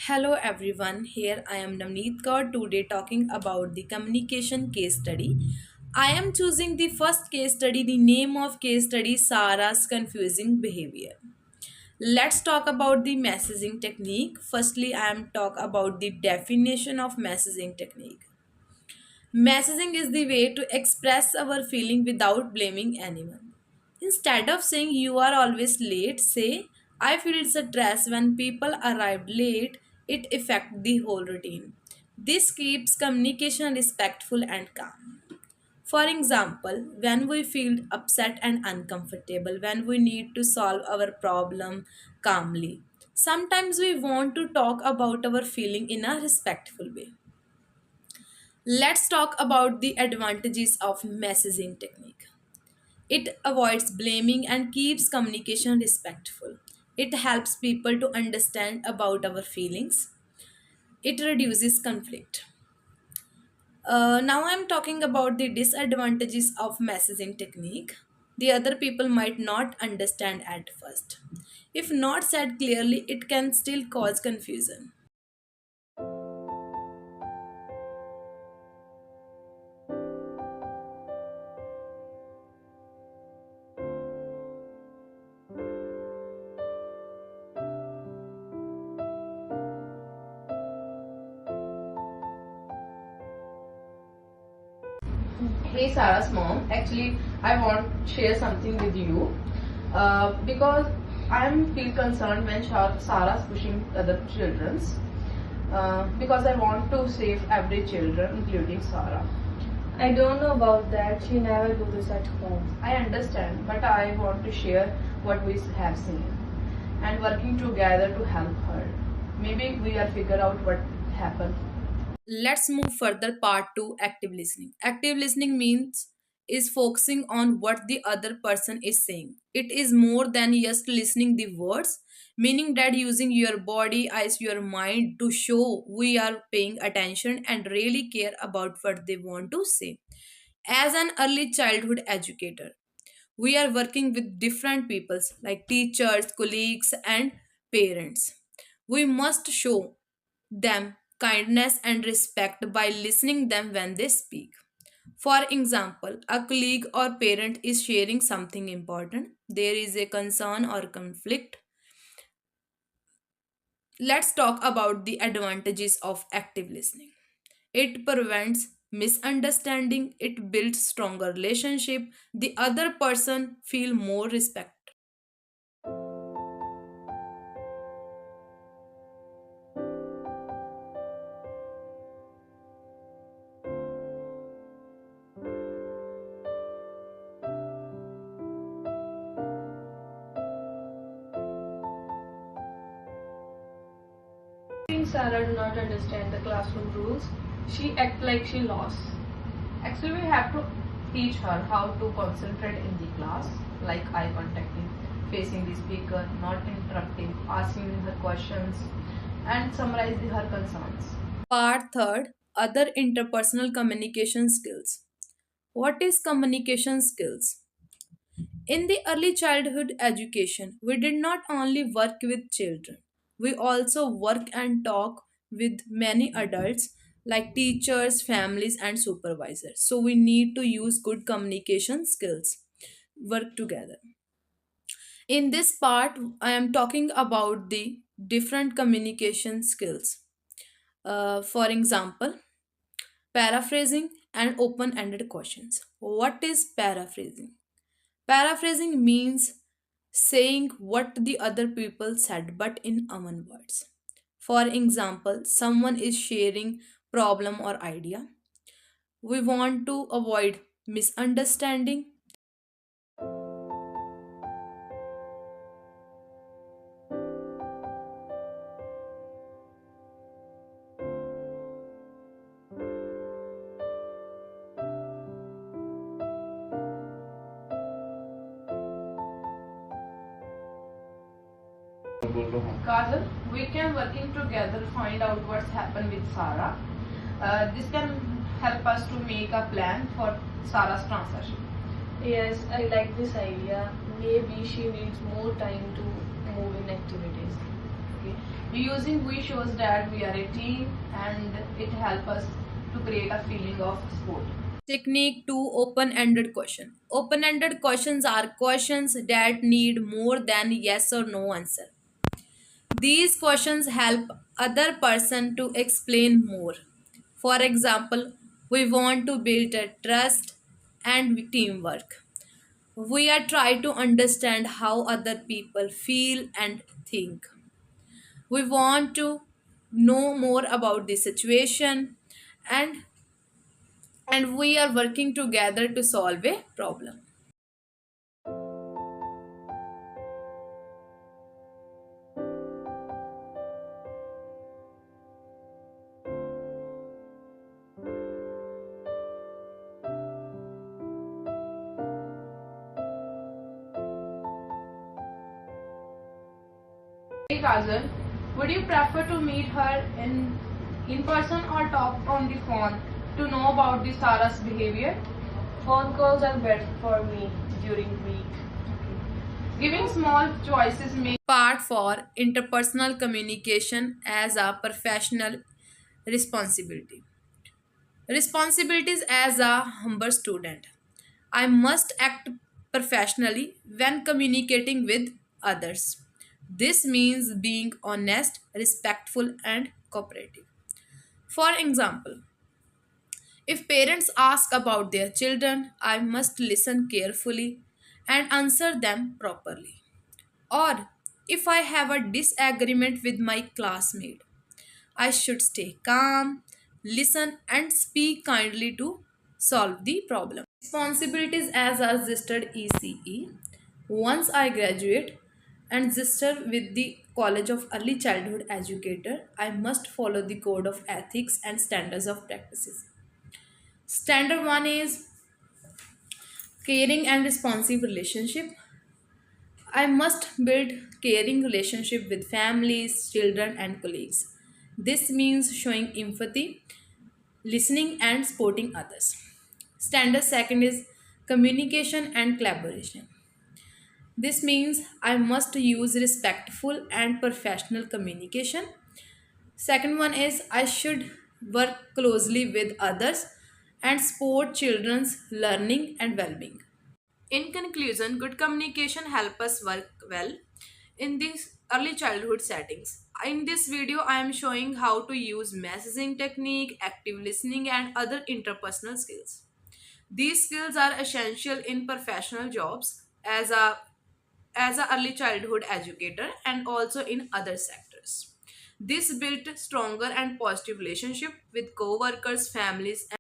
Hello everyone, here I am Navneet Kaur today talking about the communication case study. I am choosing the first case study, the name of case study Sarah's confusing behavior. Let's talk about the messaging technique. Firstly, I am talk about the definition of messaging technique. Messaging is the way to express our feeling without blaming anyone. Instead of saying you are always late, say I feel stress when people arrive late. It affects the whole routine. This keeps communication respectful and calm. For example, when we feel upset and uncomfortable, when we need to solve our problem calmly, sometimes we want to talk about our feeling in a respectful way. Let's talk about the advantages of messaging technique. It avoids blaming and keeps communication respectful. It helps people to understand about our feelings. It reduces conflict. Now I'm talking about the disadvantages of messaging technique. The other people might not understand at first. If not said clearly, it can still cause confusion. Hey Sarah's mom, actually I want to share something with you because I feel concerned when Sarah's pushing other children's because I want to save every children including Sarah. I don't know about that. She never do this at home. I understand, but I want to share what we have seen and working together to help her. Maybe we are figure out what happened. Let's move further. Part 2, active listening. Active listening means is focusing on what the other person is saying. It is more than just listening the words, meaning that using your body, eyes, your mind to show we are paying attention and really care about what they want to say. As an early childhood educator, we are working with different peoples like teachers, colleagues, and parents. We must show them kindness and respect by listening them when they speak. For example, a colleague or parent is sharing something important. There is a concern or conflict. Let's talk about the advantages of active listening. It prevents misunderstanding, it builds stronger relationship, the other person feel more respect. I think Sarah do not understand the classroom rules. She act like she lost. Actually, we have to teach her how to concentrate in the class, like eye contacting, facing the speaker, not interrupting, asking her questions, and summarize her concerns. Part third, other interpersonal communication skills. What is communication skills? In the early childhood education, we did not only work with children, we also work and talk with many adults like teachers, families, and supervisors. So, we need to use good communication skills, work together. In this part, I am talking about the different communication skills. For example, paraphrasing and open ended questions. What is paraphrasing? Paraphrasing means saying what the other people said but in our words. For example, someone is sharing problem or idea. We want to avoid misunderstanding. Kajal, we can working together find out what's happened with Sarah. This can help us to make a plan for Sarah's transition. Yes, I like this idea. Maybe she needs more time to move in activities. Okay. Using we shows that we are a team and it helps us to create a feeling of sport. Technique 2, open ended question. Open ended questions are questions that need more than yes or no answer. These questions help other person to explain more. For example, we want to build a trust and teamwork. We are trying to understand how other people feel and think. We want to know more about the situation and we are working together to solve a problem. Hey Kajal, would you prefer to meet her in person or talk on the phone to know about the Sarah's behavior? Phone calls are better for me during week. Giving small choices make Part for interpersonal communication as a professional responsibility. Responsibilities as a humble student. I must act professionally when communicating with others. This means being honest, respectful, and cooperative. For example, if parents ask about their children, I must listen carefully and answer them properly. Or if I have a disagreement with my classmate, I should stay calm, listen, and speak kindly to solve the problem. Responsibilities as a registered ECE. Once I graduate and register with the College of Early Childhood Educator, I must follow the code of ethics and standards of practices. Standard 1 is caring and responsive relationship. I must build caring relationship with families, children and colleagues. This means showing empathy, listening and supporting others. Standard second is communication and collaboration. This means I must use respectful and professional communication. Second one is I should work closely with others and support children's learning and well-being. In conclusion, good communication help us work well in these early childhood settings. In this video, I am showing how to use messaging technique, active listening, and other interpersonal skills. These skills are essential in professional jobs as a early childhood educator and also in other sectors. This built stronger and positive relationship with co-workers, families,